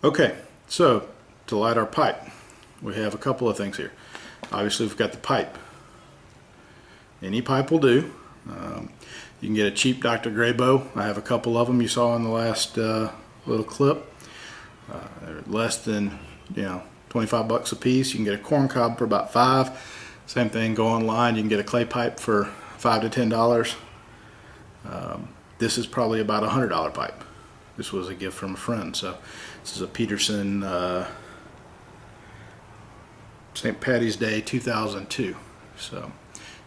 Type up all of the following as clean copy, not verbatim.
Okay, so to light our pipe, we have a couple of things here. Obviously, we've got the pipe. Any pipe will do. You can get a cheap Dr. Grayboe. I have a couple of them you saw in the last little clip. They're less than 25 bucks a piece. You can get a corn cob for about $5. Same thing, go online, you can get a clay pipe for $5 to $10. This is probably about a $100 pipe. This was a gift from a friend. So this is a Peterson St. Patty's Day 2002. So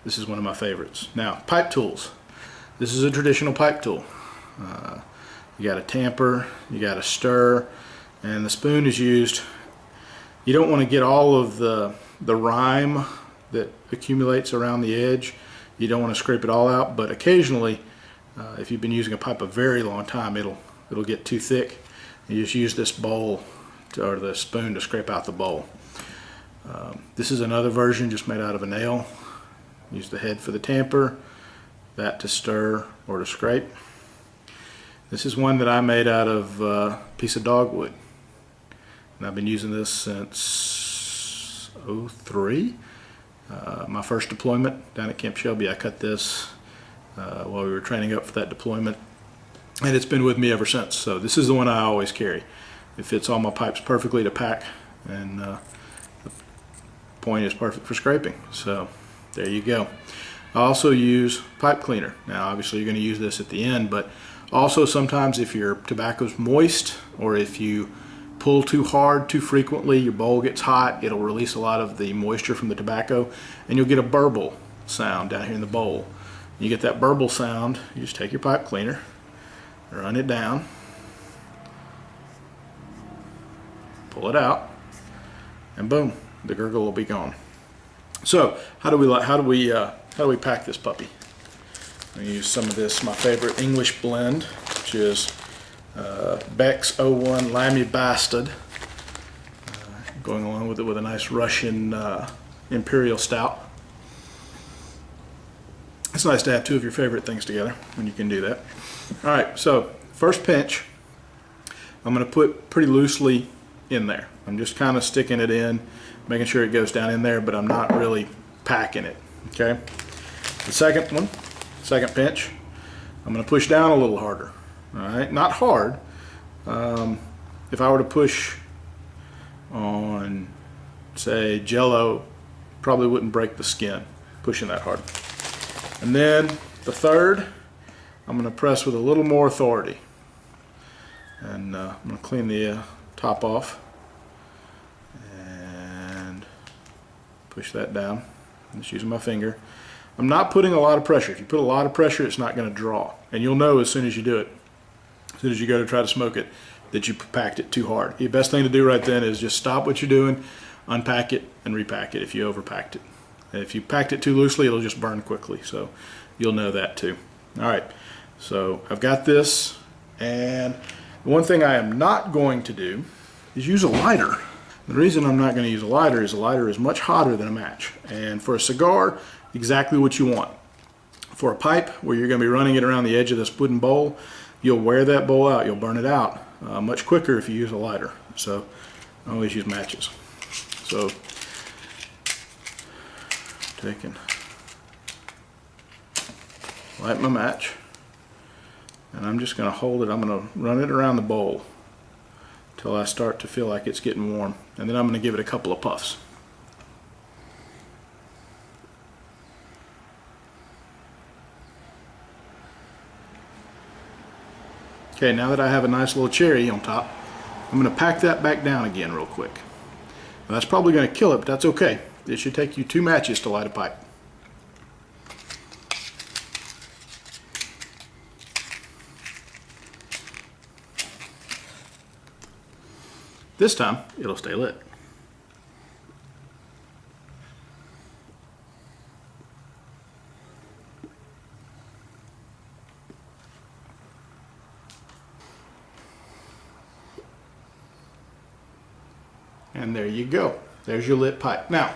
this is one of my favorites. Now, pipe tools. This is a traditional pipe tool. You got a tamper, you got a stir, and the spoon is used. You don't want to get all of the rime that accumulates around the edge. You don't want to scrape it all out, but occasionally, if you've been using a pipe a very long time, it'll get too thick. You just use this bowl or the spoon to scrape out the bowl. This is another version just made out of a nail. Use the head for the tamper, that to stir or to scrape. This is one that I made out of a piece of dogwood, and I've been using this since '03. My first deployment down at Camp Shelby, I cut this while we were training up for that deployment, and it's been with me ever since. So this is the one I always carry. It fits all my pipes perfectly to pack, and the point is perfect for scraping. So there you go. I also use pipe cleaner. Now obviously you're going to use this at the end, but also sometimes if your tobacco's moist or if you pull too hard too frequently, your bowl gets hot, it'll release a lot of the moisture from the tobacco and you'll get a burble sound down here in the bowl. You get that burble sound, you just take your pipe cleaner, run it down, pull it out, and boom, the gurgle will be gone. So how do we pack this puppy? I use some of this, my favorite English blend, which is Beck's 01 Lammy Bastard, going along with it with a nice Russian Imperial Stout. It's nice to have two of your favorite things together when you can do that. All right, so first pinch, I'm going to put pretty loosely in there. I'm just kind of sticking it in, making sure it goes down in there, but I'm not really packing it, okay? The second one, second pinch, I'm going to push down a little harder, all right? Not hard. If I were to push on, say, Jell-O, probably wouldn't break the skin pushing that hard. And then the third, I'm going to press with a little more authority. And I'm going to clean the top off and push that down. I'm just using my finger. I'm not putting a lot of pressure. If you put a lot of pressure, it's not going to draw. And you'll know as soon as you do it, as soon as you go to try to smoke it, that you packed it too hard. The best thing to do right then is just stop what you're doing, unpack it, and repack it if you overpacked it. And if you packed it too loosely, it'll just burn quickly. So you'll know that too. All right, so I've got this, and the one thing I am not going to do is use a lighter. The reason I'm not going to use a lighter is much hotter than a match. And for a cigar, exactly what you want. For a pipe, where you're going to be running it around the edge of this wooden bowl, you'll wear that bowl out, you'll burn it out much quicker if you use a lighter. So I always use matches. So taking, light my match, and I'm just going to hold it. I'm going to run it around the bowl until I start to feel like it's getting warm, and then I'm going to give it a couple of puffs. Okay, now that I have a nice little cherry on top, I'm going to pack that back down again real quick. Now, that's probably going to kill it, but that's okay. It should take you 2 matches to light a pipe. This time, it'll stay lit. And there you go. There's your lit pipe. Now,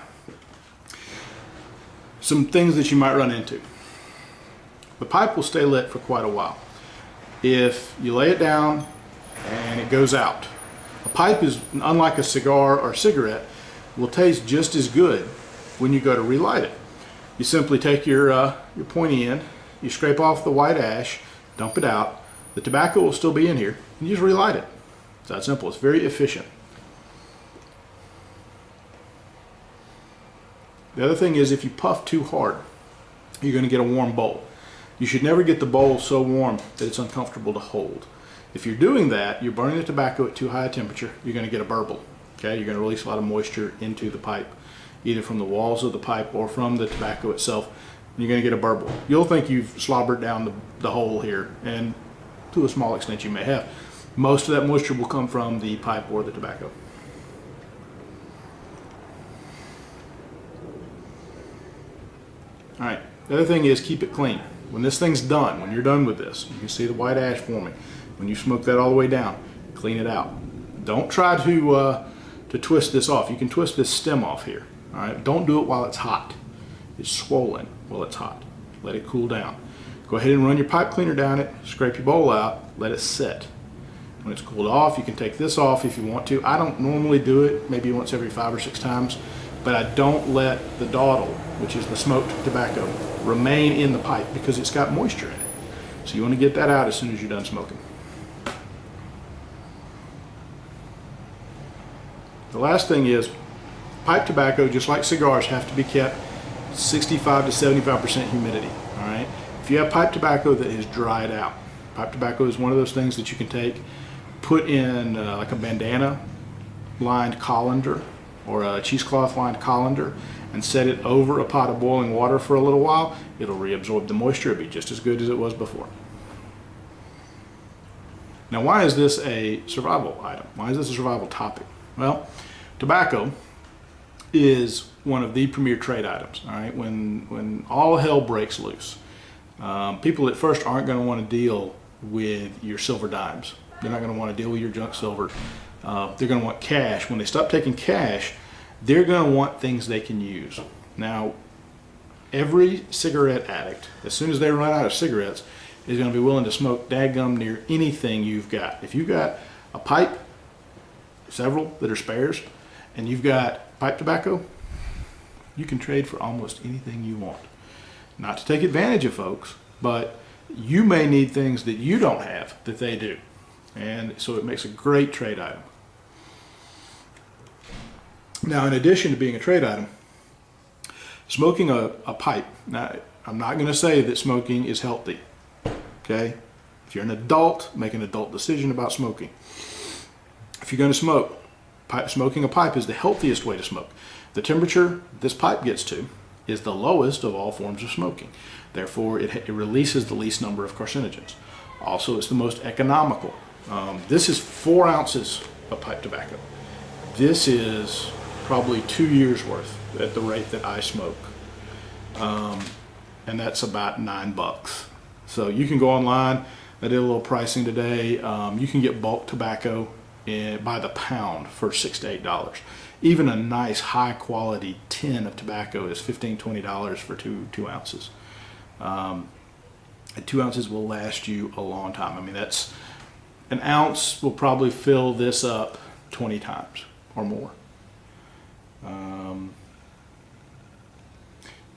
some things that you might run into. The pipe will stay lit for quite a while. If you lay it down and it goes out, A pipe is, unlike a cigar or cigarette, will taste just as good when you go to relight it. You simply take your pointy end, you scrape off the white ash, dump it out. The tobacco will still be in here, and you just relight it. It's that simple. It's very efficient. The other thing is, if you puff too hard, you're going to get a warm bowl. You should never get the bowl so warm that it's uncomfortable to hold. If you're doing that, you're burning the tobacco at too high a temperature, you're going to get a burble. Okay? You're going to release a lot of moisture into the pipe, either from the walls of the pipe or from the tobacco itself. You're going to get a burble. You'll think you've slobbered down the hole here, and to a small extent you may have. Most of that moisture will come from the pipe or the tobacco. All right, the other thing is keep it clean. When this thing's done, when you're done with this, you can see the white ash forming. When you smoke that all the way down, clean it out. Don't try to twist this off. You can twist this stem off here. All right, don't do it while it's hot. It's swollen while it's hot. Let it cool down. Go ahead and run your pipe cleaner down it, scrape your bowl out, let it sit. When it's cooled off, you can take this off if you want to. I don't normally do it, maybe once every 5 or 6 times, but I don't let the dawdle, which is the smoked tobacco, remain in the pipe because it's got moisture in it. So you want to get that out as soon as you're done smoking. The last thing is, pipe tobacco, just like cigars, have to be kept 65 to 75% humidity. All right. If you have pipe tobacco that is dried out, pipe tobacco is one of those things that you can take, put in like a bandana lined colander or a cheesecloth lined colander, and set it over a pot of boiling water for a little while. It'll reabsorb the moisture. It'll be just as good as it was before. Now, why is this a survival item? Why is this a survival topic? Well, tobacco is one of the premier trade items. All right, when all hell breaks loose, people at first aren't going to want to deal with your silver dimes. They're not going to want to deal with your junk silver. They're going to want cash. When they stop taking cash, they're going to want things they can use. Now, every cigarette addict, as soon as they run out of cigarettes, is going to be willing to smoke dadgum near anything you've got. If you've got a pipe, several that are spares, and you've got pipe tobacco, you can trade for almost anything you want. Not to take advantage of folks, but you may need things that you don't have that they do. And so it makes a great trade item. Now, in addition to being a trade item, smoking a pipe, now I'm not going to say that smoking is healthy, okay? If you're an adult, make an adult decision about smoking. If you're going to smoke, smoking a pipe is the healthiest way to smoke. The temperature this pipe gets to is the lowest of all forms of smoking. Therefore, it releases the least number of carcinogens. Also, it's the most economical. This is 4 ounces of pipe tobacco. This is probably 2 years worth at the rate that I smoke. And that's about $9. So you can go online. I did a little pricing today. You can get bulk tobacco by the pound for $6 to $8. Even a nice high quality tin of tobacco is $15, $20 for two ounces. And 2 ounces will last you a long time. I mean, that's an ounce will probably fill this up 20 times or more.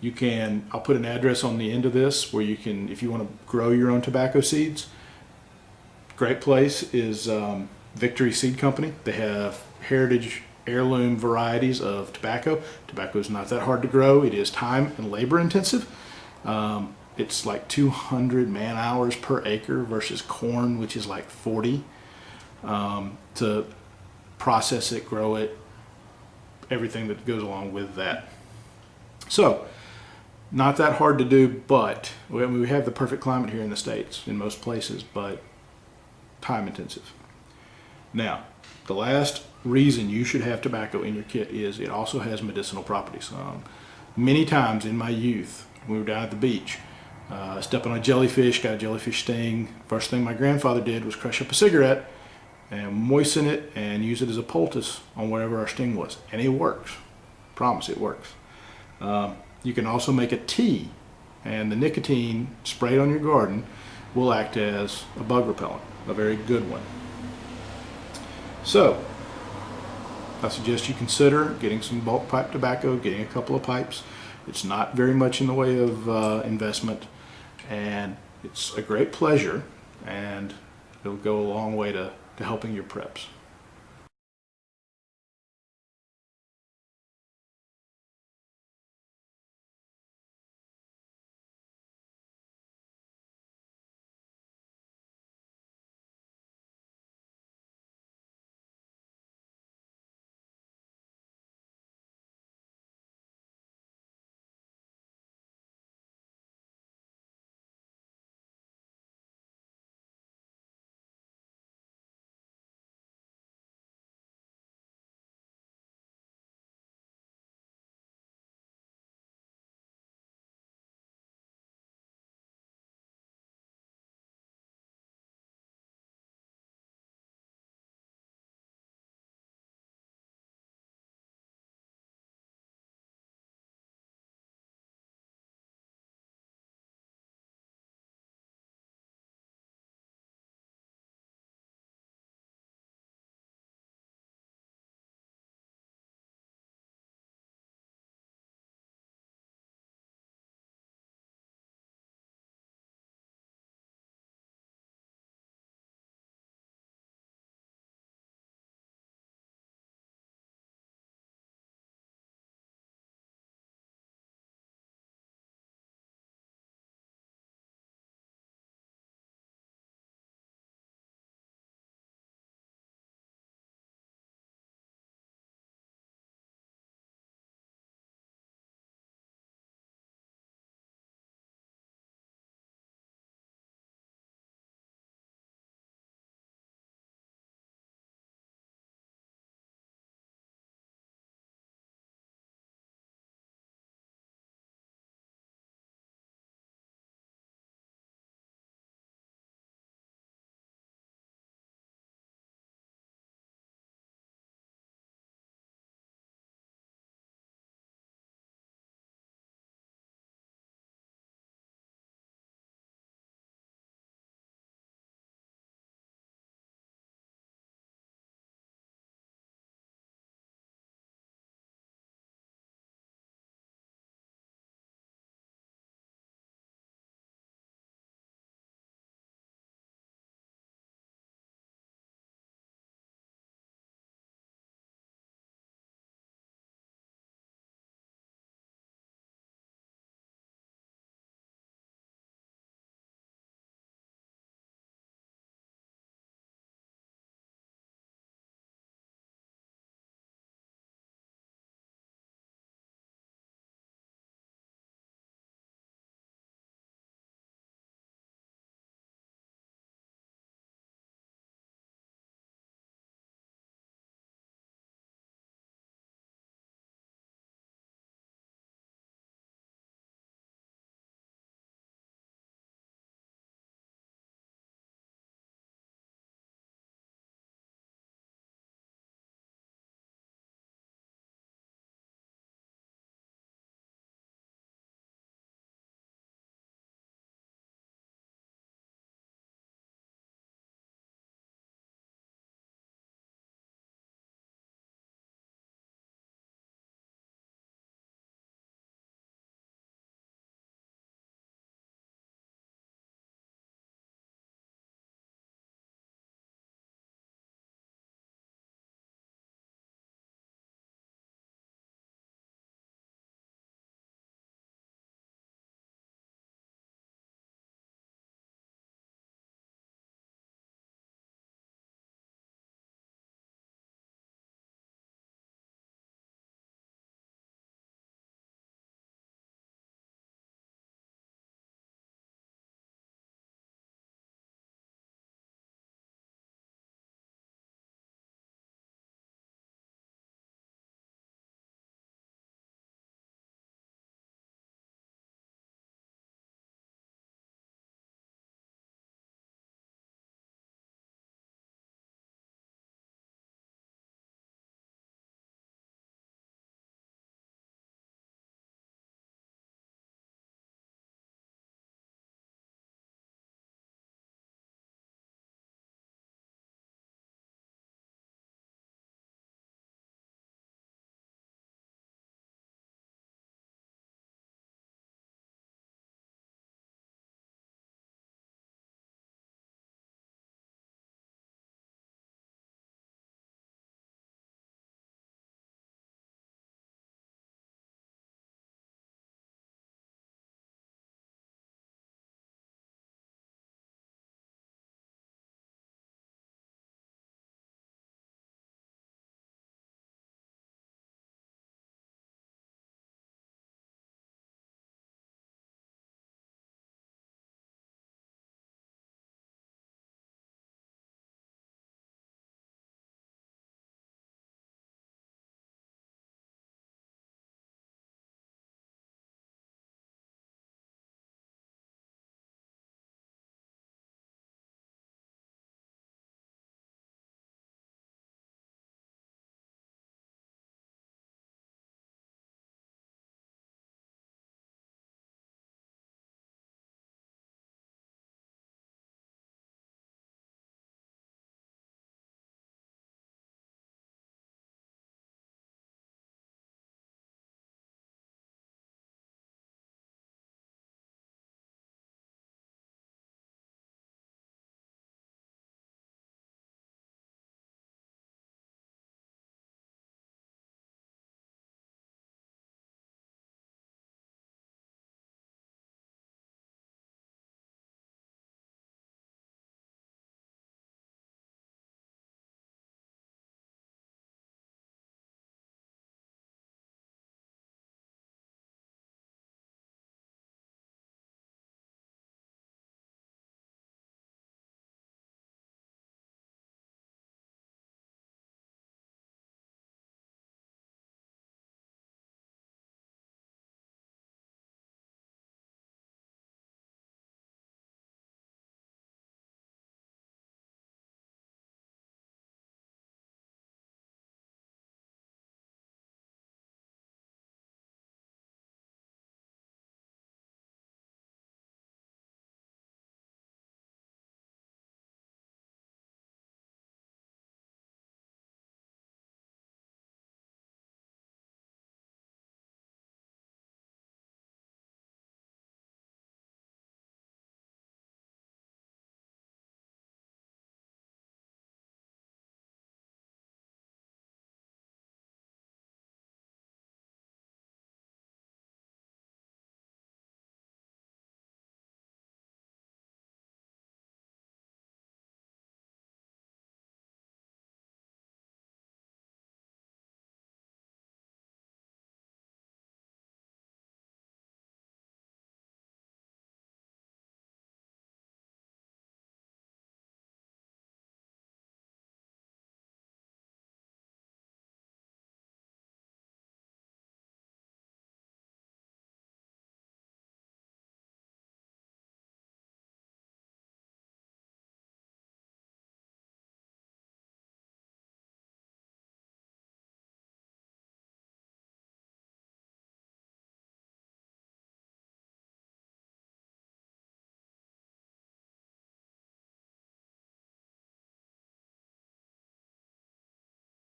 You can, I'll put an address on the end of this where you can, if you want to grow your own tobacco seeds. Great place is Victory Seed Company. They have heritage heirloom varieties of tobacco. Tobacco is not that hard to grow. It is time and labor intensive. It's like 200 man hours per acre versus corn, which is like 40, to process it, grow it, everything that goes along with that. So, not that hard to do, but we have the perfect climate here in the States in most places, but time intensive. Now, the last reason you should have tobacco in your kit is it also has medicinal properties. Many times in my youth, when we were down at the beach, stepped on a jellyfish, got a jellyfish sting. First thing my grandfather did was crush up a cigarette and moisten it and use it as a poultice on wherever our sting was. And it works. Promise, it works. You can also make a tea, and the nicotine sprayed on your garden will act as a bug repellent, a very good one. So, I suggest you consider getting some bulk pipe tobacco, getting a couple of pipes. It's not very much in the way of investment, and it's a great pleasure, and it'll go a long way to helping your preps.